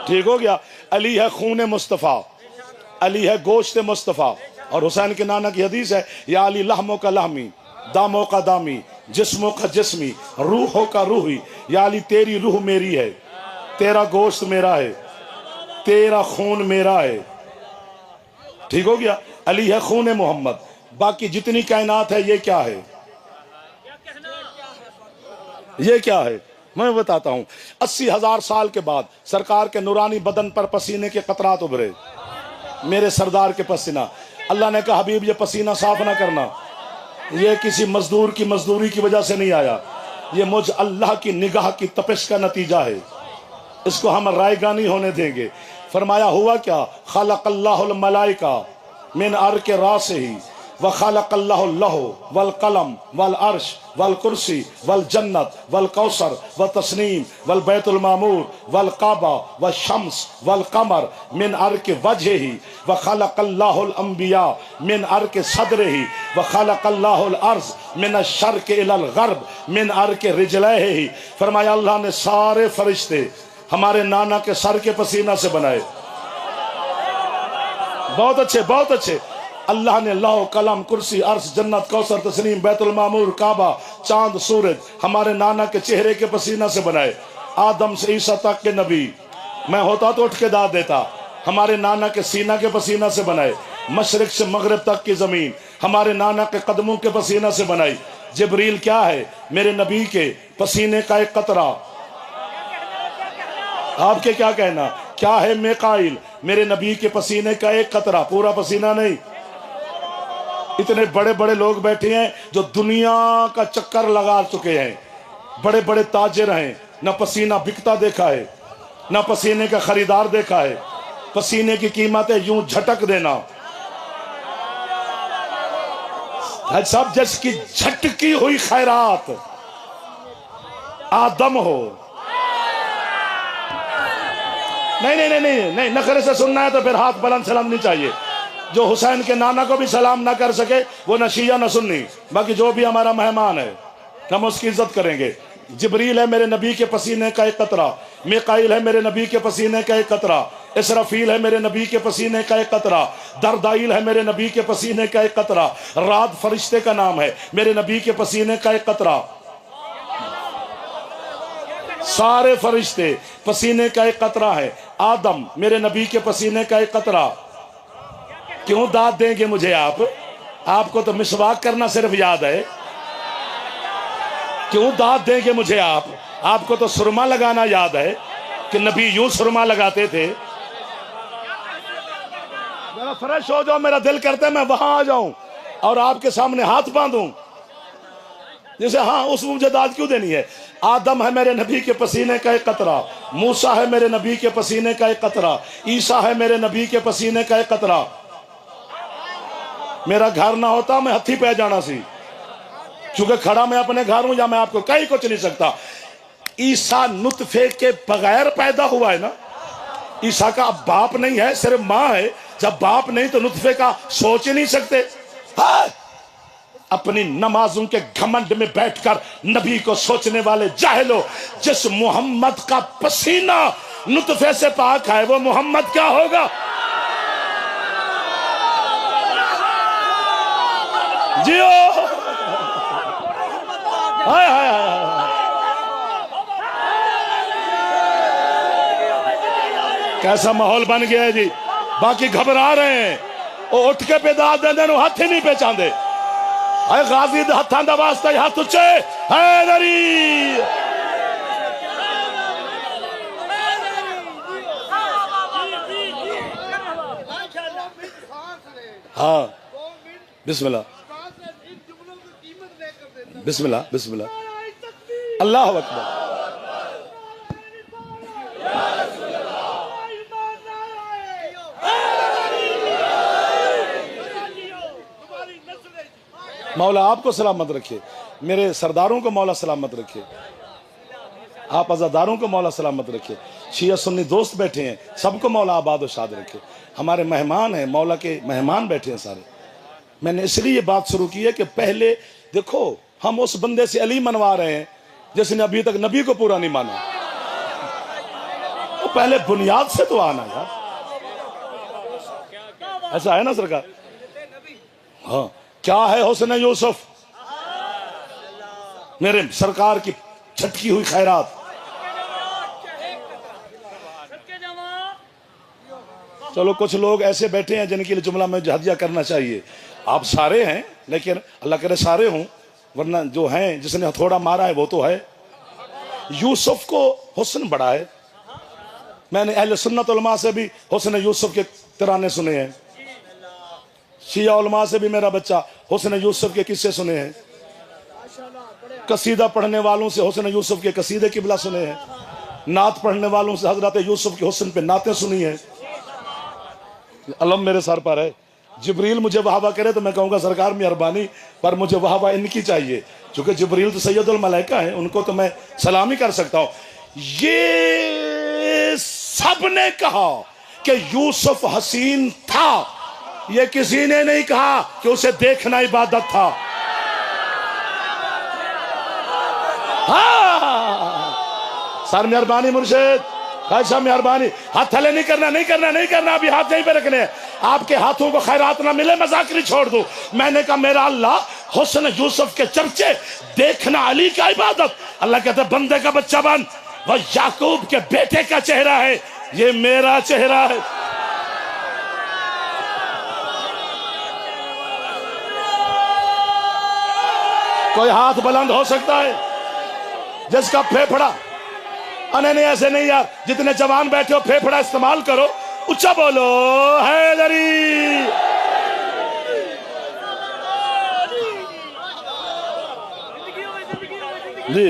ठीक हो गया। अली है खून मुस्तफ़ा, अली है गोश्त मुस्तफ़ा। और हुसैन के नाना की हदीस है, या अली लहमों का लहमी, दामों का दामी, जिस्मों का जिस्मी, रूहों का रूही। या अली तेरी रूह मेरी है, तेरा गोश्त मेरा है, तेरा खून मेरा है। ठीक हो गया। अली है खून मोहम्मद। बाकी जितनी कायनात है ये क्या है, ये क्या है मैं बताता हूं। 80,000 साल के बाद सरकार के नूरानी बदन पर पसीने के कतरात उभरे, मेरे सरदार के पसीना। अल्लाह ने कहा हबीब ये पसीना साफ ना करना, ये किसी मजदूर की मजदूरी की वजह से नहीं आया, ये मुझ अल्लाह की निगाह की तपिश का नतीजा है, इसको हम रायगा नहीं होने देंगे। फरमाया हुआ क्या, खलक़ल्लाहुल मलाइका मिन अर्क रासिही व खलक़ल्लाहु लहु वल कलम वल अर्श वल कुर्सी वल जन्नत वल कौसर व तस्नीम वल बैतुल मामूर वल काबा व शम्स वल कमर मिन अर्क वजहिही व खलक़ल्लाहुल अंबिया मिन अर्क सदरिही व खलक़ल्लाहुल अर्ज़ मिन अश-शर्क़ इलल ग़र्ब मिन अर्क रिजलैहिही। फरमाया अल्लाह ने सारे फरिश्ते हमारे नाना के सर के पसीना से बनाए। बहुत अच्छे, बहुत अच्छे। अल्लाह ने लौह कलम कुर्सी अर्श जन्नत कौसर तस्नीम बैतुल मामूर काबा चांद सूरज हमारे नाना के चेहरे के पसीना से बनाए। आदम से ईसा तक के नबी, मैं होता तो उठ के दाद देता, हमारे नाना के सीना के पसीना से बनाए। मशरिक से मगरिब तक की जमीन हमारे नाना के कदमों के पसीना से बनाई। जिब्रील क्या है, मेरे नबी के पसीने का एक कतरा। आपके क्या कहना, क्या है मेकाइल, मेरे नबी के पसीने का एक कतरा, पूरा पसीना नहीं। इतने बड़े बड़े लोग बैठे हैं जो दुनिया का चक्कर लगा चुके हैं, बड़े बड़े ताजिर हैं, न पसीना बिकता देखा है, न पसीने का खरीदार देखा है। पसीने की कीमतें यूं झटक देना, सब जिसकी झटकी हुई खैरात आदम हो। नहीं नहीं नहीं नहीं नहीं, नखरे से सुनना है तो फिर हाथ बुलंद सलाम नहीं चाहिए। जो हुसैन के नाना को भी सलाम ना कर सके वो न शिया न सुन्नी, बाकी जो भी हमारा मेहमान है हम उसकी इज्जत करेंगे। जिब्रील है मेरे नबी के पसीने का एक कतरा, मिकाइल है मेरे नबी के पसीने का एक कतरा, इसराफील है मेरे नबी के पसीने का एक कतरा, दरदाइल है मेरे नबी के पसीने का एक कतरा, रात फरिश्ते का नाम है मेरे नबी के पसीने का एक कतरा। सारे फरिश्ते पसीने का एक कतरा है। आदम मेरे नबी के पसीने का एक कतरा। क्यों दाद देंगे मुझे आप, आपको तो मिसवाक करना सिर्फ याद है। क्यों दाद देंगे मुझे आप, आपको तो सुरमा लगाना याद है कि नबी यूं सुरमा लगाते थे। मेरा फ्रेश हो जाओ, मेरा दिल करता है मैं वहां आ जाऊं और आपके सामने हाथ बांधूं जैसे, हाँ उस मुझे दाद क्यों देनी है। आदम है मेरे नबी के पसीने का एक कतरा, मूसा है मेरे नबी के पसीने का एक कतरा, ईसा है मेरे नबी के पसीने का एक कतरा। मेरा घर ना होता मैं हथी पे जाना सी, क्योंकि खड़ा मैं अपने घर हूं या मैं आपको कहीं कुछ नहीं सकता। ईसा नुतफे के बगैर पैदा हुआ है ना, ईसा का अब बाप नहीं है, सिर्फ माँ है। जब बाप नहीं तो नुतफे का सोच ही नहीं सकते। हाँ? अपनी नमाजों के घमंड में बैठकर नबी को सोचने वाले जाहिलो, जिस मोहम्मद का पसीना नुतफे से पाक है वो मोहम्मद क्या होगा। जियो, हाय हाय हाय, कैसा माहौल बन गया है जी। बाकी घबरा रहे हैं, वो उठ के बेदाद दे दें, हाथ ही नहीं पहचानते। हाय गाजी हथा दा वास्ता, हाथ उच्चे हैदरी। हाँ बिस्मिल्लाह बिस्मिल्लाह बिस्मिल्लाह, अल्लाह अकबर। मौला आपको सलामत रखे, मेरे सरदारों को मौला सलामत रखे, आप अज़ादारों को मौला सलामत रखे, शिया सुन्नी दोस्त बैठे हैं सबको मौला आबाद और शाद रखे। हमारे मेहमान हैं, मौला के मेहमान बैठे हैं सारे। मैंने इसलिए बात शुरू की है कि पहले देखो हम उस बंदे से अली मनवा रहे हैं जिसने अभी तक नबी को पूरा नहीं माना। वो पहले बुनियाद से तो आना यार, ऐसा है ना सरकार। हाँ, क्या है हुस्न यूसुफ, मेरे सरकार की छटकी हुई खैरात। चलो कुछ लोग ऐसे बैठे हैं जिनके लिए जुमला में हदिया करना चाहिए। आप सारे हैं, लेकिन अल्लाह करे सारे हों, वरना जो हैं जिसने हथौड़ा मारा है वो तो है। यूसुफ को हुस्न बड़ा है। मैंने अहले सुन्नत उलमा से भी हुस्न यूसुफ के तराने सुने हैं, शिया उलमा से भी मेरा बच्चा हुस्न यूसुफ के किस्से सुने हैं, कसीदा पढ़ने वालों से हुस्न यूसुफ के कसीदे किबला सुने हैं, नात पढ़ने वालों से हजरत यूसुफ के हुस्न पे नातें सुनी है। अलम मेरे सर पर है। जिब्रील मुझे वाहवा करे तो मैं कहूँगा सरकार मेहरबानी, पर मुझे वाहवा इनकी चाहिए, क्योंकि जिब्रील तो सैयदुल मलाइका है, उनको तो मैं सलामी कर सकता हूँ। ये सबने कहा कि यूसुफ हसीन था, ये किसी ने नहीं कहा कि उसे देखना इबादत था। हाँ सर मेहरबानी मुर्शिद, कैसा मेहरबानी। हाथ थले नहीं करना, नहीं करना, नहीं करना, अभी हाथ यहीं पे रखने हैं। आपके हाथों को खैरात ना मिले मजाकरी छोड़ दो। मैंने कहा मेरा अल्लाह हुस्न यूसुफ के चर्चे, देखना अली का इबादत। अल्लाह कहता है बंदे का बच्चा बन, वह याकूब के बेटे का चेहरा है, ये मेरा चेहरा है। कोई हाथ बुलंद हो सकता है जिसका फेफड़ा, नहीं ऐसे नहीं यार, जितने जवान बैठे हो फेफड़ा इस्तेमाल करो, ऊंचा बोलो हैदरी। जी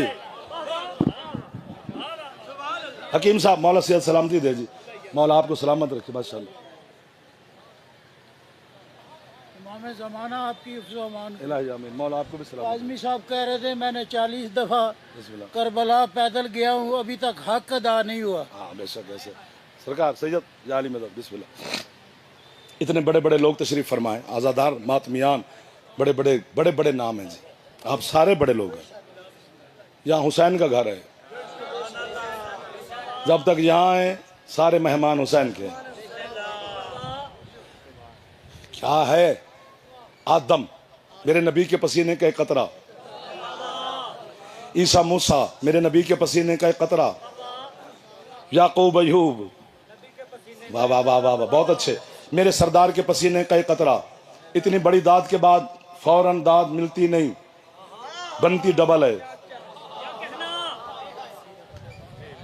हकीम साहब, मौला सेहत सलामती दे जी, मौला आपको सलामत रखे माशाअल्लाह। ज़माना आपकी इलाही आमीन, मौला आपको भी सलाम। आजमी साहब कह रहे थे मैंने 40 दफा करबला पैदल गया हूँ, अभी तक हक अदा नहीं हुआ। हाँ बेशक ऐसे सरकार। सैयद जाली में बिस्मिल्लाह। इतने बड़े बड़े लोग तशरीफ फरमाए, आज़ादार मातमियान, बड़े बड़े बड़े बड़े नाम हैं जी, आप सारे बड़े लोग हैं। यहाँ हुसैन का घर है, जब तक यहाँ है सारे मेहमान हुसैन के हैं। क्या है, आदम मेरे नबी के पसीने का एक कतरा, ईसा मूसा मेरे नबी के पसीने का एक कतरा, याकूब अयूब, वाह वाह वाह वाह वाह, बहुत अच्छे, मेरे सरदार के पसीने का एक कतरा। इतनी बड़ी दाद के बाद फौरन दाद मिलती नहीं, बनती डबल है,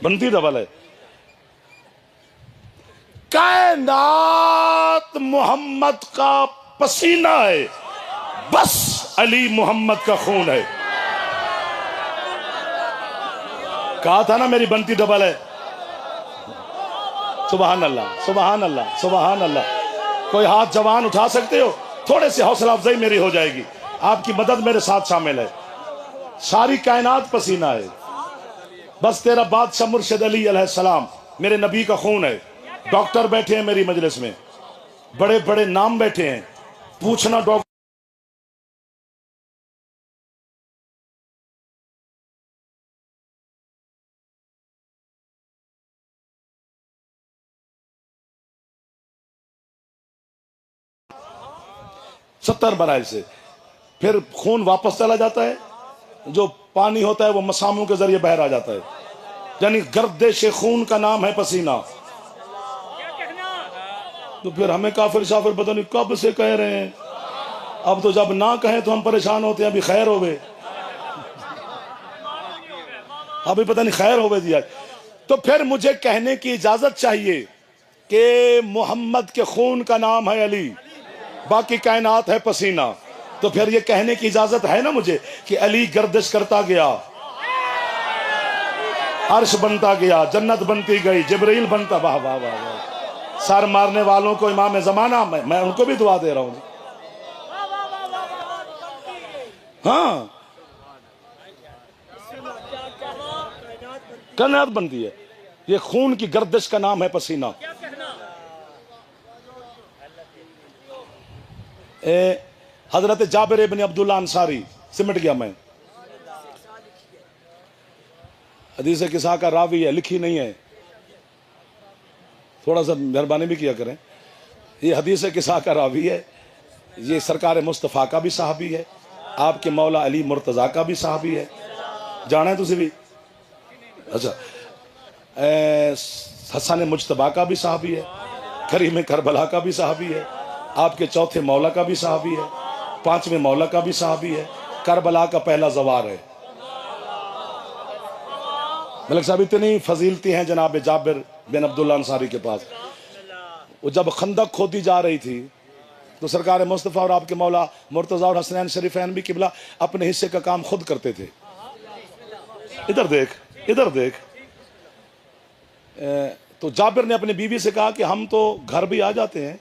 बनती डबल है। कायनात मोहम्मद का पसीना है, बस अली मोहम्मद का खून है। कहा था ना मेरी बनती डबल है। सुबहान अल्लाह, सुबहान अल्लाह, सुबहान अल्लाह। कोई हाथ जवान उठा सकते हो, थोड़े से हौसला अफजाई मेरी हो जाएगी, आपकी मदद मेरे साथ शामिल है। सारी कायनात पसीना है, बस तेरा बादशाह मुर्शिद अली अलैहिस्सलाम मेरे नबी का खून है। डॉक्टर बैठे हैं मेरी मजलिस में, बड़े बड़े नाम बैठे हैं, पूछना डॉक्टर 70 बराइल से, फिर खून वापस चला जाता है, जो पानी होता है वो मसामों के जरिए बहर आ जाता है, यानी गर्दिश खून का नाम है पसीना। तो फिर हमें काफिर शाफिर पता नहीं कब से कह रहे हैं, अब तो जब ना कहें तो हम परेशान होते हैं। अभी खैर हो गए, अभी पता नहीं खैर हो गए दिया। तो फिर मुझे कहने की इजाजत चाहिए कि मोहम्मद के खून का नाम है अली, बाकी कायनात है पसीना। तो फिर ये कहने की इजाजत है ना मुझे कि अली गर्दिश करता गया, अर्श बनता गया, जन्नत बनती गई, जिब्रील बनता। वाह वाह वाह वाह। सर मारने वालों को इमाम जमाना, मैं उनको भी दुआ दे रहा हूं। हाँ कायनात बनती है, ये खून की गर्दिश का नाम है पसीना। हजरत जाबिर इब्न अब्दुल्ला अंसारी, सिमट गया मैं, हदीस किसा का रावी है, लिखी नहीं है, थोड़ा सा मेहरबानी भी किया करें। ये हदीस किसा का रावी है, ये सरकार मुस्तफ़ा का भी साहबी है, आपके मौला अली मुर्तज़ा का भी साहबी है। जाना है तुझे भी? अच्छा, हसन मुजतबा का भी साहबी है, करीम करबला का भी साहबी है, आपके चौथे मौला का भी साहबी है, पांचवें मौला का भी साहबी है, करबला का पहला जवार है। मलिक साहब इतनी फजीलती हैं जनाब जाबिर बिन अब्दुल्ला अंसारी के पास। वो जब खंदक खोदी जा रही थी तो सरकार मुस्तफ़ा और आपके मौला मुर्तज़ा और हसनैन शरीफैन भी किबला अपने हिस्से का काम खुद करते थे। इधर देख, इधर देख। तो जाबिर ने अपनी बीवी से कहा कि हम तो घर भी आ जाते हैं,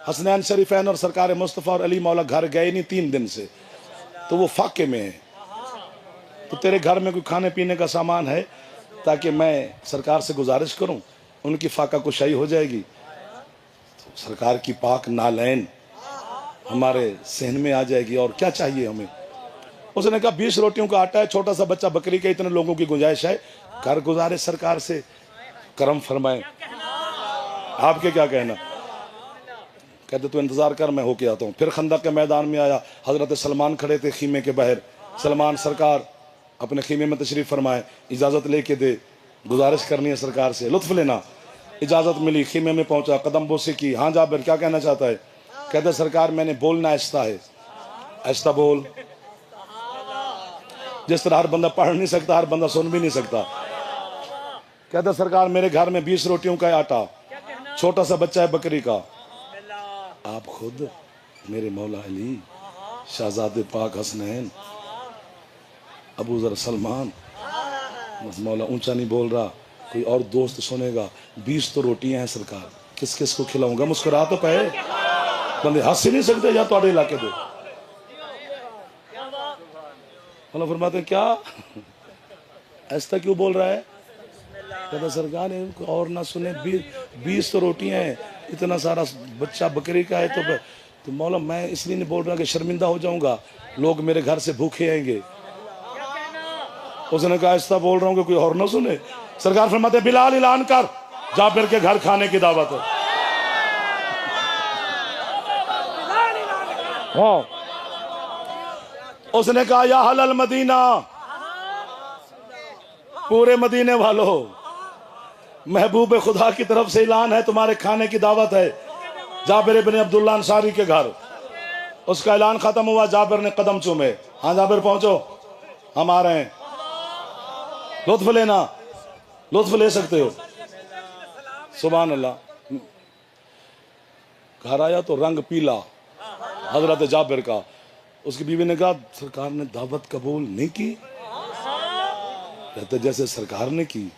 हसनैन शरीफैन और सरकार मुस्तफ़ा और अली मौला घर गए नहीं 3 दिन से, तो वो फाके में है, तो तेरे घर में कोई खाने पीने का सामान है ताकि मैं सरकार से गुजारिश करूं, उनकी फाका कुशाई हो जाएगी। तो सरकार की पाक नालैन हमारे सहन में आ जाएगी, और क्या चाहिए हमें। उसने कहा 20 रोटियों का आटा है, छोटा सा बच्चा बकरी का, इतने लोगों की गुंजाइश है, कर गुजारे सरकार से, करम फरमाए। आपके क्या कहना? कहते तू इंतजार कर, मैं होके आता हूँ। फिर खंदक के मैदान में आया, हजरत सलमान खड़े थे खीमे के बाहर। सलमान सरकार अपने खीमे में तशरीफ फरमाए, इजाज़त लेके दे, गुजारिश करनी है सरकार से, लुत्फ लेना। इजाज़त मिली, खीमे में पहुंचा, कदम बोसी की। हाँ जाबिर क्या कहना चाहता है? कहते सरकार मैंने बोलना आहिस्ता है। आहिस्ता बोल। जिस तरह हर बंदा पढ़ नहीं सकता, हर बंदा सुन भी नहीं सकता। कहते सरकार मेरे घर में 20 रोटियों का आटा, छोटा सा बच्चा है बकरी का, आप खुद मेरे मौला अली, शहजादे पाक हसनैन, अबू ज़र सलमान, मौला ऊंचा नहीं बोल रहा, कोई और दोस्त सुनेगा, 20 तो रोटियां हैं सरकार, किस किस को खिलाऊंगा? मुस्कुरा तो पाए, बंदे हंस ही नहीं सकते या थोड़े इलाके दे। मौला फरमाते क्या ऐसा क्यों बोल रहा है? कहता सरकार और ना सुने, 20 तो रोटियां हैं, इतना सारा बच्चा बकरी का है, तो मौला मैं इसलिए नहीं बोल रहा कि शर्मिंदा हो जाऊंगा, लोग मेरे घर से भूखे आएंगे। उसने कहा ऐसा बोल रहा हूं कि कोई और ना सुने। सरकार फरमाते बिलाल ऐलान कर, जाबिर के घर खाने की दावत है। हाँ। उसने कहा या हलल मदीना, पूरे मदीने वालों, महबूब खुदा की तरफ से ऐलान है, तुम्हारे खाने की दावत है जाबिर इब्न अब्दुल्ला अंसारी के घर। उसका ऐलान खत्म हुआ, जाबिर ने कदम चूमे। हाँ जाबिर पहुंचो, हम आ रहे हैं, लुत्फ लेना, लुत्फ ले सकते हो। सुभान अल्लाह। घर आया तो रंग पीला हजरत जाबिर का। उसकी बीवी ने कहा सरकार ने दावत कबूल नहीं की? कहते जैसे सरकार ने की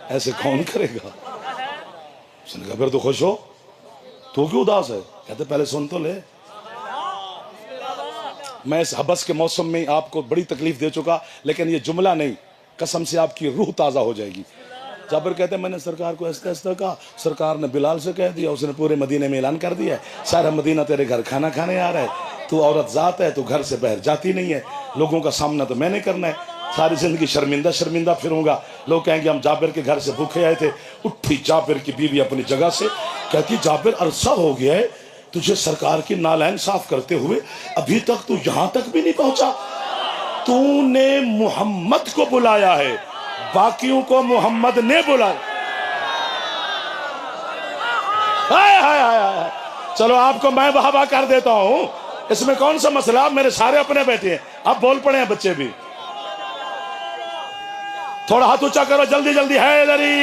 ऐसे कौन करेगा? उसने कहा फिर तो खुश हो, तू क्यों उदास है? कहते पहले सुन तो ले, मैं इस हबस के मौसम में आपको बड़ी तकलीफ दे चुका, लेकिन ये जुमला नहीं, कसम से आपकी रूह ताज़ा हो जाएगी। जाबिर कहते मैंने सरकार को ऐसा ऐसा कहा, सरकार ने बिलाल से कह दिया, उसने पूरे मदीने में ऐलान कर दिया, सारा मदीना तेरे घर खाना खाने आ रहा है, तू औरत जात है, तू घर से बाहर जाती नहीं है, लोगों का सामना तो मैंने करना है, सारी जिंदगी शर्मिंदा शर्मिंदा फिरूंगा, लोग कहेंगे हम जाबिर के घर से भूखे आए थे। उठी जाबिर की बीवी अपनी जगह से, कहती जाबिर अरसा हो गया है तुझे सरकार की नालैन साफ करते हुए, अभी तक तू यहां तक भी नहीं पहुंचा। तूने मोहम्मद को बुलाया है, बाकियों को मोहम्मद ने बुलाया। हाय हाय हाय हाय। चलो आपको मैं वाहवा कर देता हूं, इसमें कौन सा मसला? आप मेरे सारे अपने बैठे हैं, अब बोल पड़े हैं बच्चे भी। थोड़ा हाथ ऊंचा करो जल्दी जल्दी। हैदरी,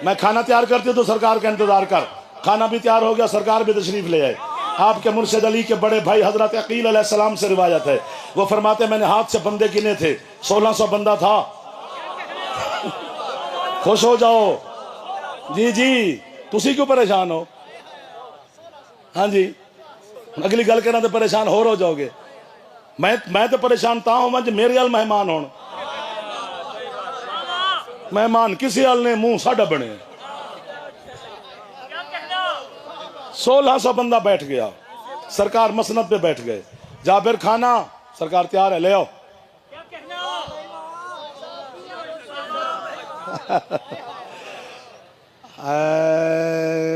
मैं खाना तैयार करती हूं तो सरकार का इंतजार कर। खाना भी तैयार हो गया, सरकार भी तशरीफ ले आए। आपके मुर्शिद अली के बड़े भाई हजरत अकील अलैहिस्सलाम से रिवायत है, वो फरमाते मैंने हाथ से बंदे गिने थे, 1600 बंदा था। खुश हो जाओ जी जी, तुसी क्यों परेशान हो? हाँ जी, अगली गल करना तो परेशान हो जाओगे। मैं तो परेशान ता हूं जो मेरे अल मेहमान हो। मेहमान किसी अल ने मुंह साडा बने। 1600 बंदा बैठ गया, सरकार मसनद पे बैठ गए। जाबिर खाना, सरकार तैयार है, ले आओ।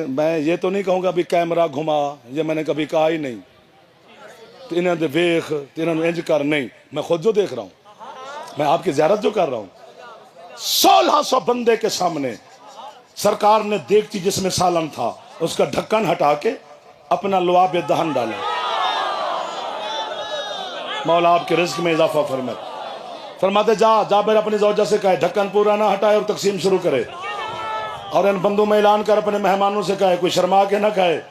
मैं ये तो नहीं कहूँगा अभी कैमरा घुमा, ये मैंने कभी कहा ही नहीं। तो इन्हें वेख तो इन्होंने इंज कर, नहीं, मैं खुद जो देख रहा हूँ, मैं आपकी ज़ियारत जो कर रहा हूँ। 1600 बंदे के सामने सरकार ने देखती जिसमें सालन था उसका ढक्कन हटा के अपना लुआब दहन डाला। मौला आपके रिज्क में इजाफा फरमाते जा जाबिर अपनी ज़ौजा से कहे ढक्कन पूरा ना हटाए और तकसीम शुरू करे, और इन बंदों में ऐलान कर अपने मेहमानों से कहे कोई शर्मा के ना खाए,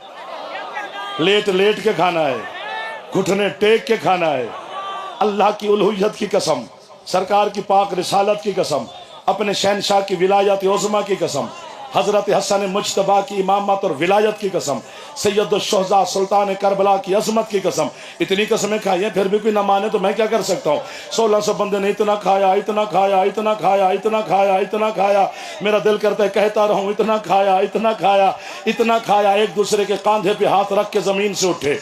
लेट लेट के खाना है, घुटने टेक के खाना है। अल्लाह की उलूहियत की कसम, सरकार की पाक रिसालत की कसम, अपने शहनशाह की विलायत उज़्मा की कसम, हजरत हसन मुज्तबा की इमामत और विलायत की कसम, सैयद शुहदा सुल्तान करबला की अजमत की कसम, इतनी कसमें खाई हैं फिर भी कोई ना माने तो मैं क्या कर सकता हूँ। 1600 बंदे ने इतना खाया, इतना खाया, इतना खाया, इतना खाया, इतना खाया, मेरा दिल करता है कहता रहूं इतना खाया, इतना खाया, इतना खाया। एक दूसरे के कांधे पे हाथ रख के जमीन से उठे,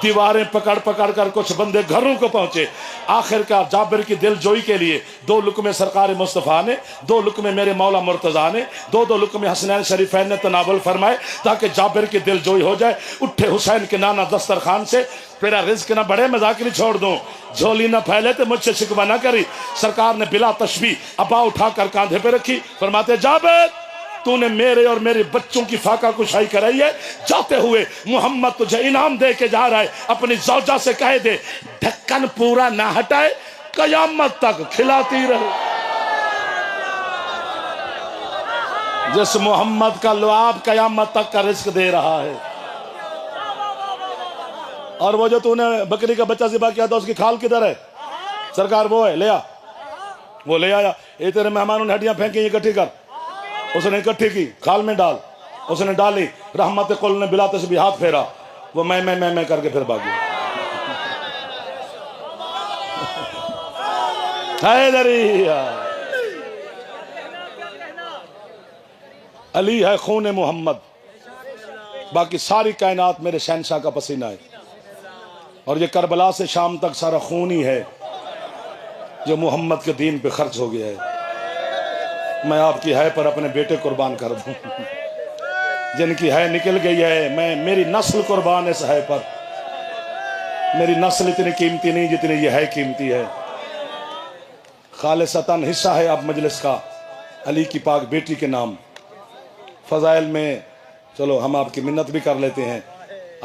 दीवारें पकड़ पकड़ कर कुछ बंदे घरों को पहुंचे। आखिरकार जाबिर की दिलजोई के लिए 2 लुकमे सरकार मुस्तफ़ा ने, 2 लुकमे मेरे मौला मुर्तज़ा ने, 2 लुकमे हसनैन शरीफैन ने तनावुल फरमाए ताकि जाबिर की दिलजोई हो जाए। उठे हुसैन के नाना दस्तरखान से, तेरा रिज्क ना बढ़े मजाक नहीं छोड़ दूं, झोली ना फैले तो मुझसे शिकवा ना करी। सरकार ने बिला तशबीह अबा उठाकर कांधे पे रखी, फरमाते जाबिर तूने मेरे और मेरे बच्चों की फाका कुशाई कराई है, जाते हुए मोहम्मद तुझे इनाम दे के जा रहा है, अपनी ज़ौजा से कह दे ढक्कन पूरा ना हटाए, कयामत तक खिलाती रहे। जिस मोहम्मद का लुआब कयामत तक का रिस्क दे रहा है। और वो जो तूने बकरी का बच्चा ज़िबा किया था उसकी खाल किधर है? सरकार वो है, ले आ, वो ले आया। ये तेरे मेहमानों ने हड्डियां फेंकी, इकट्ठी कर, उसने इकट्ठी की, खाल में डाल, उसने डाली, रहमत कुल ने बिला तस्बीह हाथ फेरा, वो मैं करके फिर भागी। अली है खून मोहम्मद, बाकी सारी कायनात मेरे शहनशाह का पसीना है, और ये करबला से शाम तक सारा खून ही है जो मोहम्मद के दीन पे खर्च हो गया है। मैं आपकी है पर अपने बेटे कुर्बान कर दूं, जिनकी है निकल गई है, मैं मेरी नस्ल कुर्बान इस है पर। मेरी नस्ल इतनी कीमती नहीं जितनी ये है कीमती है। खालिसतन हिस्सा है अब मजलिस का अली की पाक बेटी के नाम। फ़ज़ाइल में चलो हम आपकी मिन्नत भी कर लेते हैं,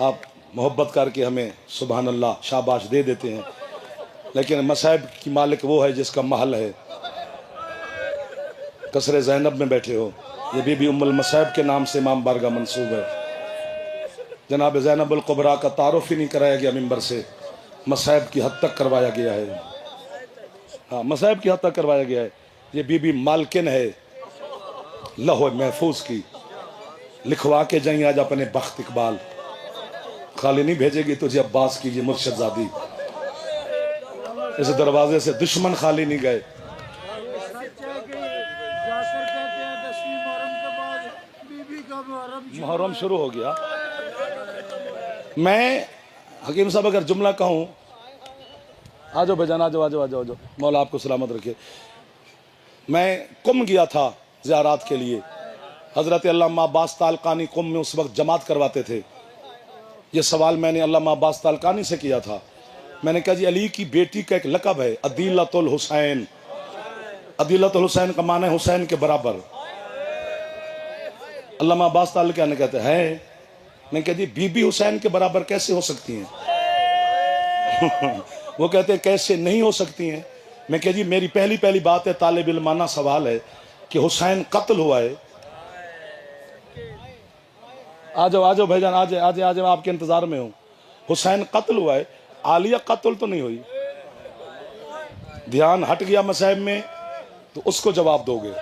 आप मोहब्बत करके हमें सुबहान अल्लाह शाबाश दे देते हैं, लेकिन मसाइब की मालिक वो है जिसका महल है। कसरे ज़ैनब में बैठे हो, ये बीबी उम्मुल मसाइब के नाम से इमाम बारगाह मंसूब है। जनाब ज़ैनब अल कुबरा का तारुफ ही नहीं कराया गया मिंबर से, मसाइब की हद तक करवाया गया है। हाँ, मसाइब की हद तक करवाया गया है। ये बीबी मालकिन है लौह महफूज की, लिखवा के जाइए आज अपने बख्त इकबाल, खाली नहीं भेजेगी तुझे अब्बास की ये मुर्शदादी। इस दरवाजे से दुश्मन खाली नहीं गए। मुहर्रम शुरू हो गया। मैं हकीम साहब अगर जुमला कहूँ, आ जाओ भाईजान, आ जाओ आ जाओ आ जाओ आ जाओ, मौला आपको सलामत रखे। मैं कुम गया था ज़ियारत के लिए, हज़रत अल्लामा अब्बास तालकानी कुम में उस वक्त जमात करवाते थे। ये सवाल मैंने अल्लामा अब्बास तालकानी से किया था। मैंने कहा जी अली की बेटी का एक लक़ब है अदीलतुल हुसैन। अदीलतुल हुसैन का माना है हुसैन के बराबर। अल्लामा अब्बास तालकानी कहते हैं, मैं कहा जी बीबी हुसैन के बराबर कैसे हो सकती हैं? वो कहते हैं कैसे नहीं हो सकती हैं। मैं कहा जी मेरी पहली बात है, तालिब इल्माना सवाल है कि हुसैन कत्ल हुआ है। आ जाओ भाईजान, आ जाओ, आपके इंतजार में हूं। हुसैन कत्ल हुआ है, आलिया कत्ल तो नहीं हुई। ध्यान हट गया मसाइब में तो उसको जवाब दोगे।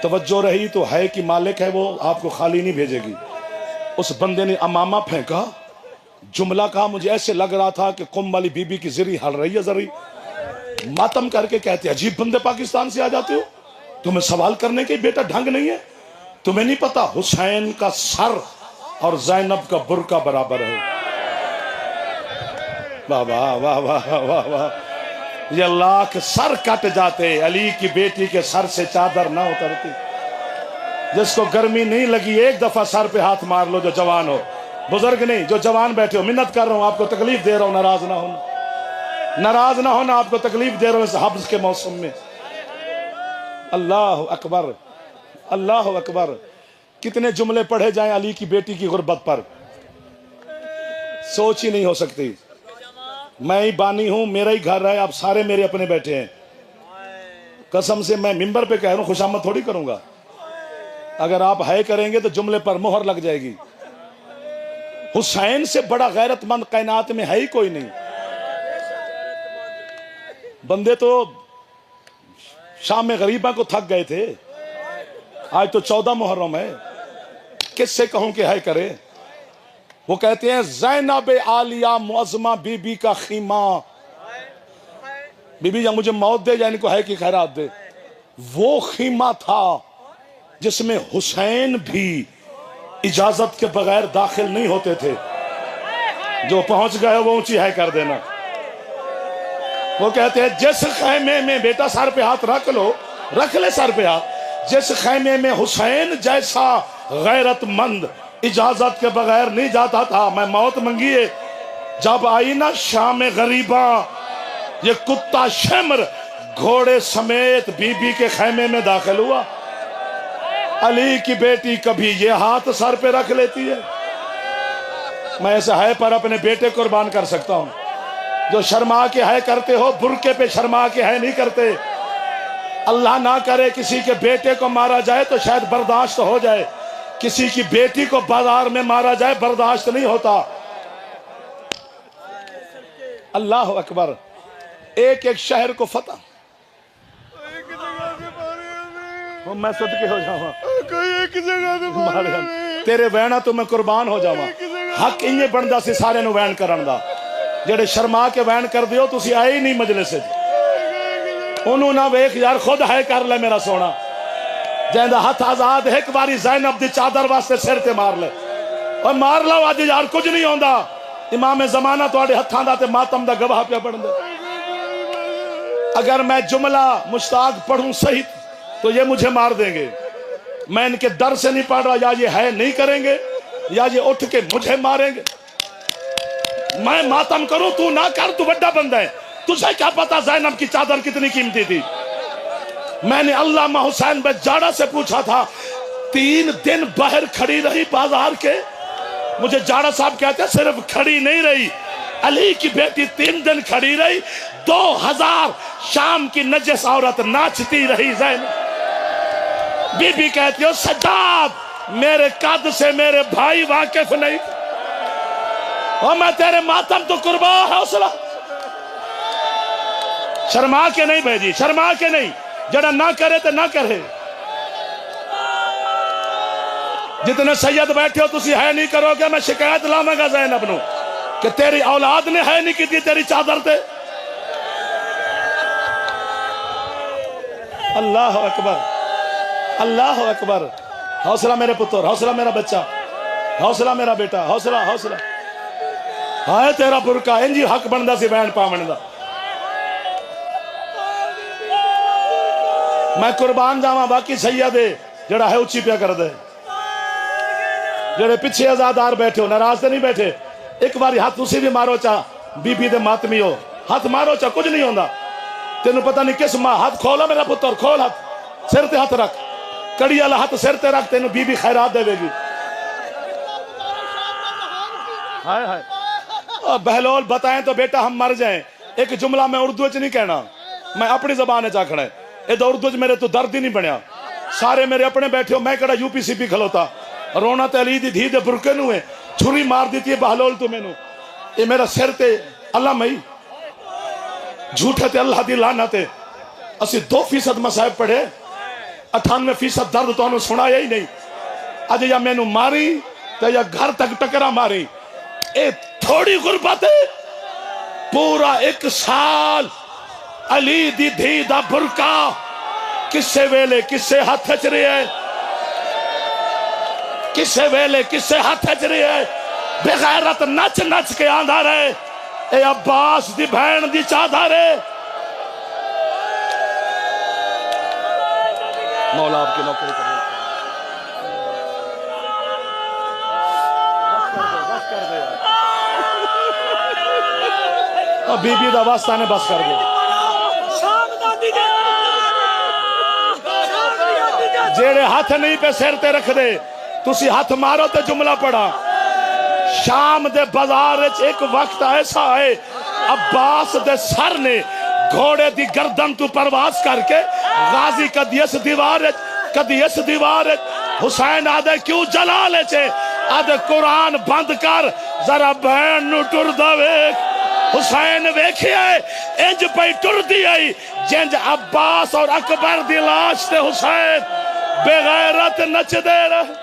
तवज्जो रही तो है कि मालिक है वो आपको खाली नहीं भेजेगी। उस बंदे ने अमामा फेंका, जुमला कहा, मुझे ऐसे लग रहा था कि कुम वाली बीबी की ज़री हल रही है। ज़री मातम करके कहते अजीब बंदे पाकिस्तान से आ जाते हो, तुम्हें सवाल करने के बेटा ढंग नहीं है। तुम्हें नहीं पता हुसैन का सर और ज़ैनब का बुर्का बराबर है। वाह वाह वाह वाह वाह वाह। ये लाख सर कट जाते, अली की बेटी के सर से चादर ना उतरती। जिसको गर्मी नहीं लगी एक दफा सर पे हाथ मार लो, जो जवान हो। बुजुर्ग नहीं, जो जवान बैठे हो, मिन्नत कर रहा हूं, आपको तकलीफ दे रहा हूं, नाराज ना होना, नाराज ना होना, आपको तकलीफ दे रहा हूं इस हब्स के मौसम में। अल्लाह अकबर, अल्लाह अकबर। कितने जुमले पढ़े जाएं अली की बेटी की गुर्बत पर, सोच ही नहीं हो सकती। मैं ही बानी हूं, मेरा ही घर है, आप सारे मेरे अपने बैठे हैं। कसम से मैं मिंबर पे कह रहा हूं, खुशामद थोड़ी करूंगा। अगर आप है करेंगे तो जुमले पर मोहर लग जाएगी। हुसैन से बड़ा गैरतमंद कायनात में है ही कोई नहीं। बंदे तो शाम में गरीबा को थक गए थे, आज तो 14 मुहर्रम है, किससे कहूं कि है करे। वो कहते हैं ज़ैनब आलिया मुअज़्ज़मा बीबी का खीमा, बीबी या मुझे मौत दे या इनको है कि खैरात दे। वो खीमा था जिसमें हुसैन भी इजाजत के बगैर दाखिल नहीं होते थे। जो पहुंच गए वो ऊंची है कर देना। वो कहते हैं जिस खैमे में, बेटा सर पे हाथ रख लो, रख ले सर पे हाथ, जिस खैमे में हुसैन जैसा गैरतमंद इजाजत के बगैर नहीं जाता था, मैं मौत मंगी है। जब आई ना शाम गरीबा, ये कुत्ता शमर घोड़े समेत बीबी के खैमे में दाखिल हुआ। अली की बेटी कभी ये हाथ सर पे रख लेती है। मैं ऐसा है पर अपने बेटे कुर्बान कर सकता हूं। जो शर्मा के है करते हो, बुरके पे शर्मा के है नहीं करते। अल्लाह ना करे किसी के बेटे को मारा जाए तो शायद बर्दाश्त हो जाए, किसी की बेटी को बाजार में मारा जाए बर्दाश्त नहीं होता। अल्लाह अकबर। एक एक शहर को फतह, मैं सदके हो जावा, एक जगह तेरे वैना तो मैं कुर्बान हो जावा। हक इंजे बनदा सी सारे नु वैन करन दा। जेड़े शर्मा के वैन कर दियो, तुसी आए ही नहीं मजलिस च। ओनू ना वेख यार, खुद है कर ले मेरा सोना। जैंदा हथ आजाद है, एक बारी ज़ैनब दी चादर वास्ते सिर ते मार ले, और मार लो अज यार कुछ नहीं होंदा। इमाम जमाना तुहाडे हत्थां दा ते मातम दा गवाह पिया बनदा। अगर मैं जुमला मुश्ताक पढ़ूं सही तो ये मुझे मार देंगे। मैं इनके डर से नहीं पढ़ रहा, या ये है नहीं करेंगे या ये उठ के मुझे मारेंगे। मैं मातम करूं, तू ना कर, तू बड़ा बंदा है। तुझे क्या पता ज़ैनब की चादर कितनी कीमती थी। मैंने अल्लामा हुसैन बेजाड़ा से पूछा था, 3 दिन बाहर खड़ी रही बाजार के। मुझे जाड़ा साहब कहते हैं सिर्फ खड़ी नहीं रही, अली की बेटी 3 दिन खड़ी रही। 2000 शाम की नजस औरत नाचती रही। ज़ैनब बीबी कहती हो, सज्जाद मेरे कद से मेरे भाई वाकिफ नहीं, और मैं तेरे मातम तो कुर्बान। हौसला शर्मा के नहीं भेजी, शर्मा के नहीं। जरा ना करे तो ना करे। जितने सैयद बैठे हो तुसी है नहीं करोगे, मैं शिकायत लावांगा ज़ैनब नू कि तेरी औलाद ने है नहीं की तेरी चादर ते। अल्लाह अकबर, अल्लाह अकबर। हौसला मेरे पुत्र, हौसला मेरा बच्चा, हौसला मेरा बेटा, हौसला हौसला। हाय तेरा बुरका इंजी हक बनदा सी बैन पावन दा। मैं कुर्बान जावा, बाकी सैयद है जड़ा है उच्ची पिया कर दे। जेड़े पिछे आजादार बैठे हो, नाराज तो नहीं बैठे। एक बार हाथ तुसी भी मारो चा, बीबी दे मातमी हो, हाथ मारो चा, कुछ नहीं होंदा। तेनू पता नहीं किस मां, हाथ खोला मेरा पुत्र, खोल हाथ, सिर ते हाथ रख, कड़ी वाला हाथ सिर ते रख, तेनू बीबी खैरात देवेगी। हाय हाय। बहलोल बताएं तो बेटा हम मर जाएं। एक जुमला मैं उर्दू च नहीं कहना, मैं अपनी जबान च आखना है। ये तो उर्दू च मेरे तो दर्द ही नहीं बनया। सारे मेरे अपने बैठे हो, मैं कड़ा यूपीसीपी खलोता। रोना तो अली दी धी दे बुरके नू है, छुरी मार दी है बहलोल तू मैनू। ये मेरा सिर ते अल्लाह मई झूठे ते अल्लाह दी लानत है। असी 2% मसाहिब पढ़े, 98% दर्द तो सुनाया ही नहीं। अज या मैनू मारी तो या घर तक टकरा मारी। ए थोड़ी गुरबत है। पूरा 1 साल अली दी धी दा बुरका किसे वेले किसे हाथ च रहा है, किसे वेले किसे हाथ च रहा है। बेगैरत नच नच के आंदा रहे, ए अब्बास दी बहन दी चादर है। मौला आपकी नौकरी करे। और बीबी दा वास्ता ने बस कर दो जेड़े हाथ नहीं पे सिर ते रख दे तुसी हाथ मारो ते जुमला पढ़ा शाम दे बाजार एक वक्त ऐसा है अब्बास दे सर ने घोड़े दी गर्दन तू परवास करके गाजी कदी इस दीवार हुसैन आदे क्यों जला ले चे आदे कुरान बंद कर जरा बहन नु टुरदा वेख हुसैन वेखिए इंज पई टुरदी आई जिंज अब्बास और अकबर दी लाश ते हुसैन बेगैरत नचदे रहे